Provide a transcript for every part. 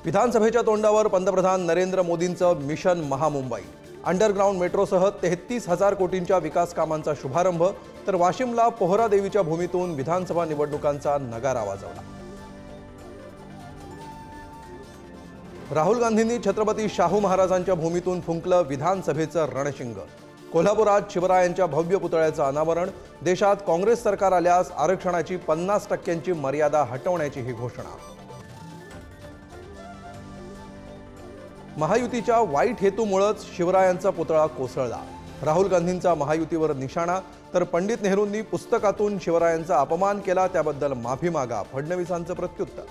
विधानसभेच्या तोंडावर पंतप्रधान नरेंद्र मोदींचं मिशन महामुंबई। अंडरग्राउंड मेट्रोसह 33,000 कोटींच्या विकास कामांचा शुभारंभ, तर वाशिमला पोहरा देवीच्या भूमीतून विधानसभा निवडणुकांचा नगारा वाजवला। राहुल गांधींनी छत्रपती शाहू महाराजांच्या भूमीतून फुंकलं विधानसभेचं रणशिंग। कोल्हापुरात शिवरायांच्या भव्य पुतळ्याचं अनावरण। देशात काँग्रेस सरकार आल्यास आरक्षणाची 50% मर्यादा हटवण्याची ही घोषणा। महायुतीच्या वाईट हेतूमुळेच शिवरायांचा पुतळा कोसळला। राहुल गांधींचा महायुतीवर निशाणा, तर पंडित नेहरूंनी पुस्तकातून शिवरायांचा अपमान केला त्याबद्दल माफी मागा, फडणवीसांचं प्रत्युत्तर।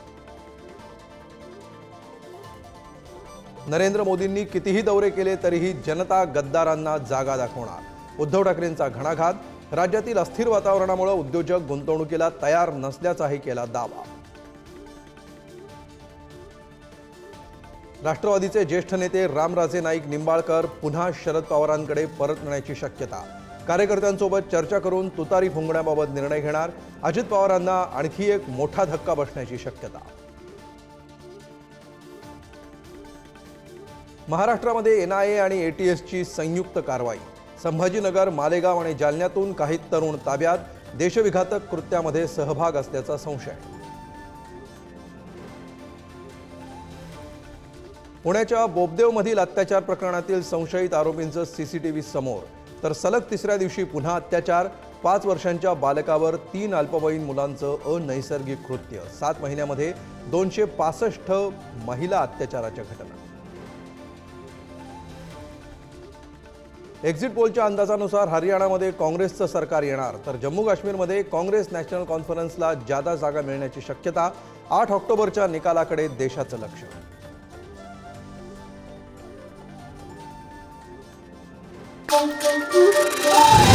नरेंद्र मोदींनी कितीही दौरे केले तरीही जनता गद्दारांना जागा दाखवणार। उद्धव ठाकरेंचा घणाघात। राज्यातील अस्थिर वातावरणामुळे उद्योजक गुंतवणुकीला तयार नसल्याचाही केला दावा। राष्ट्रवादीचे ज्येष्ठ नेते रामराजे नाईक निंबाळकर पुन्हा शरद पवारांकडे परतण्याची शक्यता। कार्यकर्त्यांसोबत चर्चा करून तुतारी फुंकण्याबाबत निर्णय घेणार। अजित पवारांना आणखी एक मोठा धक्का बसण्याची शक्यता। महाराष्ट्रामध्ये एनआयए आणि एटीएसची संयुक्त कारवाई। संभाजीनगर, मालेगाव आणि जालन्यातून काही तरुण ताब्यात। देशविघातक कृत्यामध्ये सहभाग असल्याचा संशय। पुण्याच्या बोबदेवमधील अत्याचार प्रकरणातील संशयित आरोपींचं सीसीटीव्ही समोर, तर सलग तिसऱ्या दिवशी पुन्हा अत्याचार। 5 वर्षांच्या बालकावर 3 अल्पवयीन मुलांचं अनैसर्गिक कृत्य। 7 महिन्यामध्ये 265 महिला अत्याचाराच्या घटना। एक्झिट पोलच्या अंदाजानुसार हरियाणामध्ये काँग्रेसचं सरकार येणार, तर जम्मू काश्मीरमध्ये काँग्रेस नॅशनल कॉन्फरन्सला जादा जागा मिळण्याची शक्यता। 8 ऑक्टोबरच्या निकालाकडे देशाचं लक्ष। Thank you.